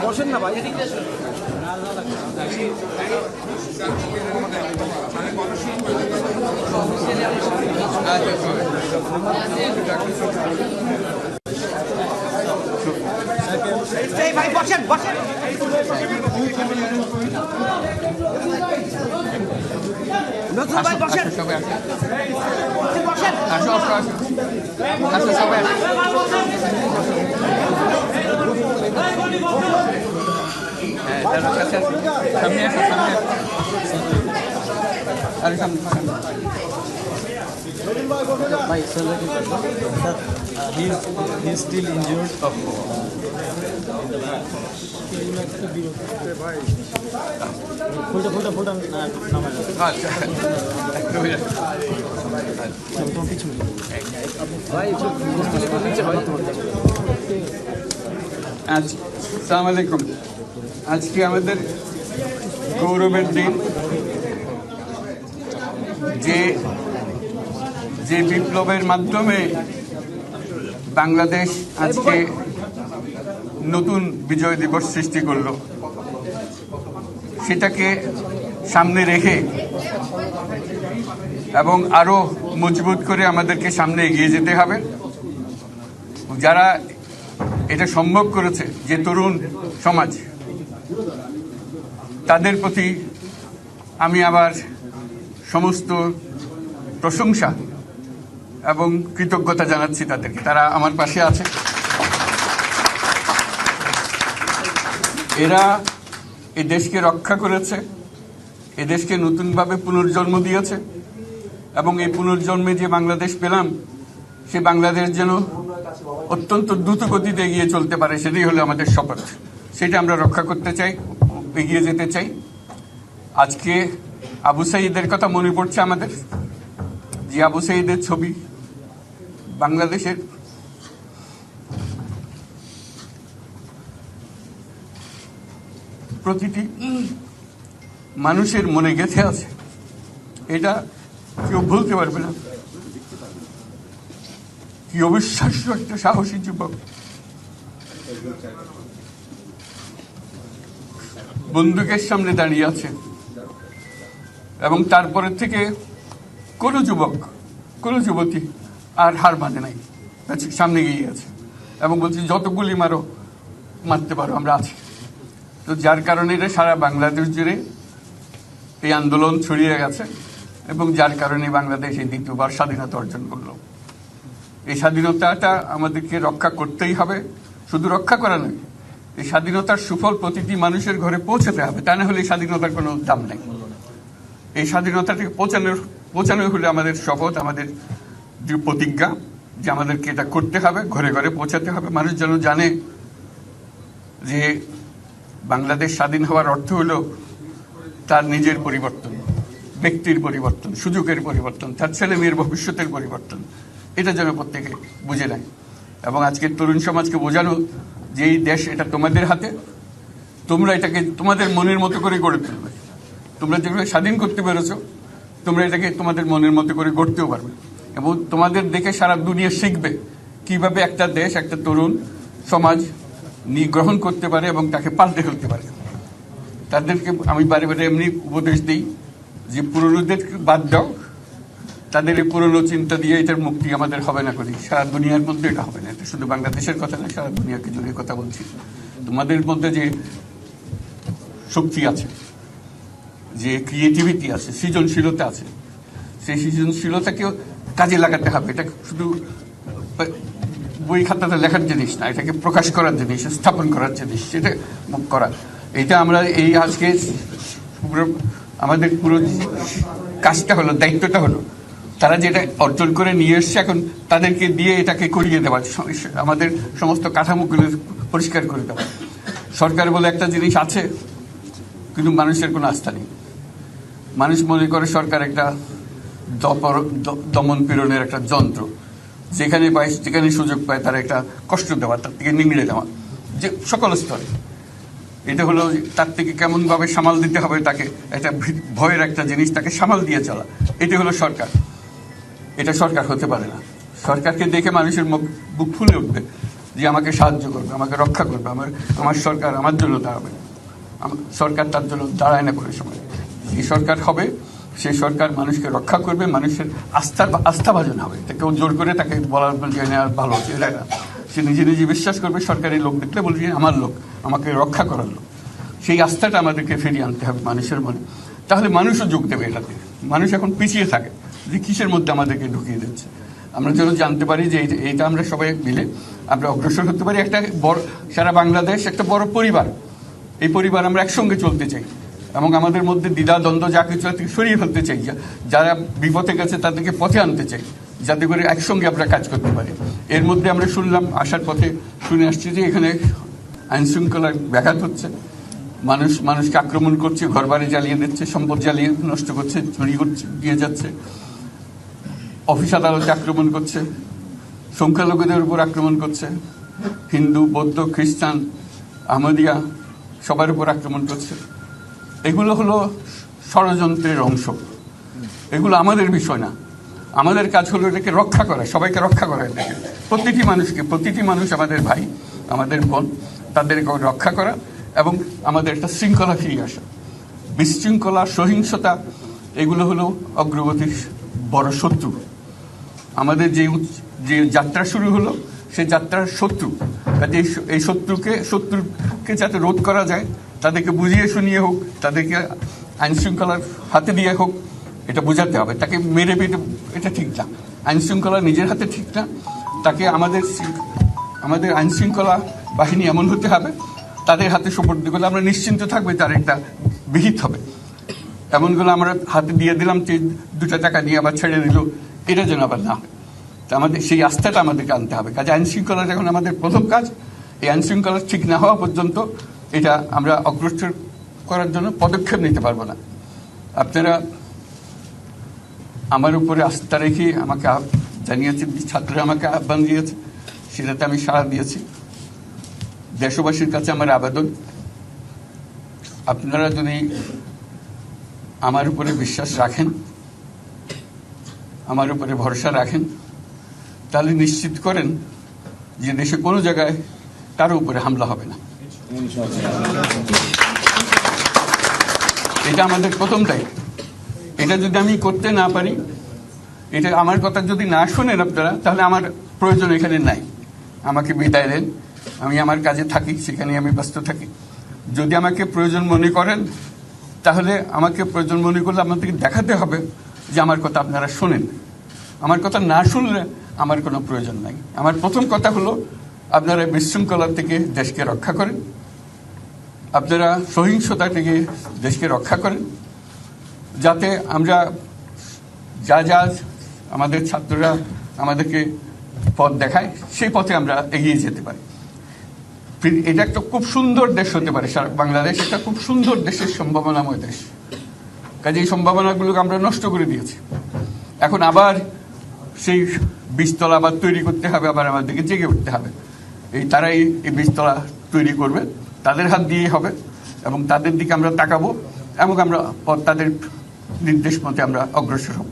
বসেন না ভাই। ভাই বসেন বসেন। নজরুল ভাই বসেন। বসেন আসো আসো আসো আসো সবাই সামনে আসো সামনে আরে সামনে Bhai, sir, he is still injured. Full আসসালামু আলাইকুম। আজকে আমাদের গৌরবের দিন, যে বিপ্লবের মাধ্যমে বাংলাদেশ আজকে নতুন বিজয় দিবস সৃষ্টি করলো, সেটাকে সামনে রেখে এবং আরো মজবুত করে আমাদেরকে সামনে এগিয়ে যেতে হবে। যারা এটা সম্ভব করেছে, যে তরুণ সমাজ, তাদের প্রতি আমি আবার সমস্ত প্রশংসা এবং কৃতজ্ঞতা জানাচ্ছি তাদেরকে। তারা আমার পাশে আছে। এরা এই দেশকে রক্ষা করেছে, এ দেশকে নতুনভাবে পুনর্জন্ম দিয়েছে এবং এই পুনর্জন্মে যে বাংলাদেশ পেলাম, সে বাংলাদেশ যেন অত্যন্ত দ্রুত গতিতে এগিয়ে চলতে পারে, সেটাই হলো আমাদের শপথ। সেটা আমরা রক্ষা করতে চাই, এগিয়ে যেতে চাই। আজকে আবু সাঈদের কথা মনে পড়ছে আমাদের, যে আবু সাঈদের ছবি বাংলাদেশের প্রতিটি মানুষের মনে গেঁথে আছে। এটা কেউ ভুলতে পারবে না। কি অবিশ্বাস্য একটা সাহসী যুবক, বন্দুকের সামনে দাঁড়িয়ে আছে এবং তারপরে থেকে কোনো যুবক, কোনো যুবতী আর হার মানে নাই, সামনে গিয়ে আছে এবং বলছি যত গুলি মারো, মারতে পারো, আমরা আছি। তো যার কারণে এটা সারা বাংলাদেশ জুড়ে এই আন্দোলন ছড়িয়ে গেছে এবং যার কারণে বাংলাদেশ এই দ্বিতীয়বার স্বাধীনতা অর্জন করলো। এই স্বাধীনতাটা আমাদেরকে রক্ষা করতেই হবে। শুধু রক্ষা করা নয়, এই স্বাধীনতার সুফল প্রতিটি মানুষের ঘরে পৌঁছাতে হবে। তা না হলে এই স্বাধীনতার কোনো দাম নেই। এই স্বাধীনতাটাকে পৌঁছানো হলে আমাদের শপথ, আমাদের যে প্রতিজ্ঞা, যে আমাদেরকে এটা করতে হবে, ঘরে ঘরে পৌঁছাতে হবে। মানুষ যেন জানে যে বাংলাদেশ স্বাধীন হওয়ার অর্থ হলো তার নিজের পরিবর্তন, ব্যক্তির পরিবর্তন, সুযোগের পরিবর্তন, তার ছেলে মেয়ের ভবিষ্যতের পরিবর্তন। এটা যেন প্রত্যেকে বুঝে নেয় এবং আজকের তরুণ সমাজকে বোঝানো যে এই দেশ এটা তোমাদের হাতে, তোমরা এটাকে তোমাদের মনের মতো করে গড়ে তুলবে। তোমরা যেগুলো স্বাধীন করতে পেরেছো, তোমরা এটাকে তোমাদের মনের মতো করে গড়তেও পারবে এবং তোমাদের দেখে সারা দুনিয়া শিখবে কিভাবে একটা দেশ, একটা তরুণ সমাজ গ্রহণ করতে পারে এবং তাকে পাল্টে ফেলতে পারে। তাদেরকে আমি বারে বারে এমনি উপদেশ দিই যে পুরনোদের বাদ দাও, তাদের এই পুরনো চিন্তা দিয়ে এটার মুক্তি আমাদের হবে না করি, সারা দুনিয়ার মধ্যে এটা হবে না। এটা শুধু বাংলাদেশের কথা না, সারা দুনিয়াকে জুড়ে কথা বলছি। তোমাদের মধ্যে যে শক্তি আছে, যে ক্রিয়েটিভিটি আছে, সৃজনশীলতা আছে, সেই সৃজনশীলতাকেও কাজে লাগাতে হবে। এটা শুধু বই খাতাতে লেখার জিনিস না, এটাকে প্রকাশ করার জিনিস, স্থাপন করার জিনিস, সেটা করা। এটা আমরা এই আজকে আমাদের পুরো কাজটা হলো, দায়িত্বটা হলো, তারা যেটা অর্জন করে নিয়ে এসছে এখন তাদেরকে দিয়ে এটাকে করিয়ে দেওয়া, আমাদের সমস্ত কাঠামোগুলো পরিষ্কার করে দেওয়া। সরকার বলে একটা জিনিস আছে, কিন্তু মানুষের কোনো আস্থা নেই। মানুষ মনে করে সরকার একটা দমন পীড়নের একটা যন্ত্র, যেখানে পায়, যেখানে সুযোগ পায় তার একটা কষ্ট দেওয়া, তার থেকে নিংড়ে দেওয়া, যে সকল স্তরে। এটা হলো তার থেকে কেমনভাবে সামাল দিতে হবে তাকে, একটা ভয়ের একটা জিনিস, তাকে সামাল দিয়ে চলা। এটা হলো সরকার। এটা সরকার হতে পারে না। সরকারকে দেখে মানুষের বুক ফুলে উঠবে যে আমাকে সাহায্য করবে, আমাকে রক্ষা করবে, আমার সরকার আমার জন্য দাঁড়াবে। সরকার তার জন্য দাঁড়ায় না কোনো সময়। এই সরকার হবে, সেই সরকার মানুষকে রক্ষা করবে, মানুষের আস্থাভাজন হবে। কেউ জোর করে তাকে বলার ভালো হচ্ছে এটা না। সে নিজে নিজে বিশ্বাস করবে, সরকারি লোক দেখলে বলবে যে আমার লোক, আমাকে রক্ষা করার লোক। সেই আস্থাটা আমাদেরকে ফিরিয়ে আনতে হবে মানুষের মনে। তাহলে মানুষও যোগ দেবে এটাতে। মানুষ এখন পিছিয়ে থাকে যে কিসের মধ্যে আমাদেরকে ঢুকিয়ে দিচ্ছে। আমরা যেন জানতে পারি যে এইটা আমরা সবাই মিলে আমরা অগ্রসর হতে পারি। একটা বড়, সারা বাংলাদেশ একটা বড় পরিবার। এই পরিবার আমরা একসঙ্গে চলতে চাই এবং আমাদের মধ্যে দ্বিধা দ্বন্দ্ব যা কিছু থেকে সরিয়ে ফেলতে চাই। যারা বিপথে গেছে তাদেরকে পথে আনতে চাই, যাতে করে একসঙ্গে আমরা কাজ করতে পারি। এর মধ্যে আমরা শুনলাম, আসার পথে শুনে আসছি যে এখানে আইন শৃঙ্খলার ব্যাঘাত হচ্ছে, মানুষকে আক্রমণ করছে, ঘরবাড়ি জ্বালিয়ে দিচ্ছে, সম্পদ জ্বালিয়ে নষ্ট করছে, চুরি করছে, দিয়ে যাচ্ছে, অফিস আদালতে আক্রমণ করছে, সংখ্যালঘুদের উপর আক্রমণ করছে, হিন্দু, বৌদ্ধ, খ্রিস্টান, আহমদিয়া সবার উপর আক্রমণ করছে। এগুলো হলো ষড়যন্ত্রের অংশ। এগুলো আমাদের বিষয় না। আমাদের কাজ হলো এটাকে রক্ষা করা, সবাইকে রক্ষা করা। এটাকে প্রতিটি মানুষ আমাদের ভাই, আমাদের বোন, তাদেরকে রক্ষা করা এবং আমাদের একটা শৃঙ্খলা ফিরিয়ে আসা। বিশৃঙ্খলা, সহিংসতা এগুলো হলো অগ্রগতির বড় শত্রু। আমাদের যে যাত্রা শুরু হলো সেই যাত্রার শত্রু। কাজে এই শত্রুকে যাতে রোধ করা যায়, তাদেরকে বুঝিয়ে শুনিয়ে হোক, তাদেরকে আইন শৃঙ্খলার হাতে দিয়ে হোক, এটা বোঝাতে হবে। তাকে মেরে পেটে এটা ঠিক না। আইন শৃঙ্খলা নিজের হাতে ঠিক না। তাকে আমাদের আইন শৃঙ্খলা বাহিনী এমন হতে হবে, তাদের হাতে সুপর্দ করলে আমরা নিশ্চিন্ত থাকবে তার একটা বিহিত হবে। এমনগুলো আমরা হাতে দিয়ে দিলাম, 2 টাকা দিয়ে আবার ছেড়ে দিল, এটা যেন আবার না হয়। তা আমাদের সেই আস্থাটা আমাদেরকে আনতে হবে। কাজে আইন শৃঙ্খলা এখন আমাদের প্রথম কাজ। এই আইন শৃঙ্খলা ঠিক না হওয়া পর্যন্ত এটা আমরা অগ্রসর করার জন্য পদক্ষেপ নিতে পারবো না। আপনারা আমার উপরে আস্থা রেখে আমাকে জানিয়েছে, ছাত্ররা আমাকে আহ্বান দিয়েছে, সেটাতে আমি সাড়া দিয়েছি। দেশবাসীর কাছে আমার আবেদন, আপনারা যদি আমার উপরে বিশ্বাস রাখেন, আমার উপরে ভরসা রাখেন, তাহলে নিশ্চিত করেন যে দেশে কোনো জায়গায় কারো উপরে হামলা হবে না। এটা আমাদের প্রথম দায়িত্ব। এটা যদি আমি করতে না পারি, এটা আমার কথা যদি না শোনেন আপনারা, তাহলে আমার প্রয়োজন এখানে নাই। আমাকে বিদায় দেন, আমি আমার কাজে থাকি, সেখানে আমি ব্যস্ত থাকি। যদি আমাকে প্রয়োজন মনে করেন, তাহলে আমাকে প্রয়োজন মনে করলে আপনাদেরকে দেখাতে হবে যে আমার কথা আপনারা শোনেন। আমার কথা না শুনলে আমার কোনো প্রয়োজন নাই। আমার প্রথম কথা হলো, আপনারা বিশৃঙ্খলা থেকে দেশকে রক্ষা করেন, আপনারা সহিংসতা থেকে দেশকে রক্ষা করেন, যাতে আমরা যা আমাদের ছাত্ররা আমাদেরকে পথ দেখায়, সেই পথে আমরা এগিয়ে যেতে পারি। এটা একটা খুব সুন্দর দেশ হতে পারে। সারা বাংলাদেশ একটা খুব সুন্দর দেশের সম্ভাবনাময় দেশ। কাজে এই সম্ভাবনাগুলোকে আমরা নষ্ট করে দিয়েছি। এখন আবার সেই বীজতলা আবার তৈরি করতে হবে, আবার আমাদেরকে জেগে উঠতে হবে। তারাই এই বীজতলা তৈরি করবে, তাদের হাত দিয়েই হবে এবং তাদের দিকে আমরা তাকাবো এবং আমরা তাদের নির্দেশ মতে আমরা অগ্রসর হব।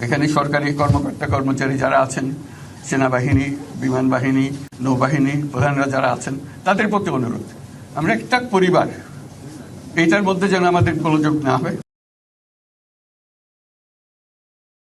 এখানে সরকারি কর্মকর্তা কর্মচারী যারা আছেন, সেনাবাহিনী, বিমান বাহিনী, নৌবাহিনী প্রধানরা যারা আছেন, তাদের প্রতি অনুরোধ, আমরা একটা পরিবার, এইটার মধ্যে যেন আমাদের গোলযোগ না হয়।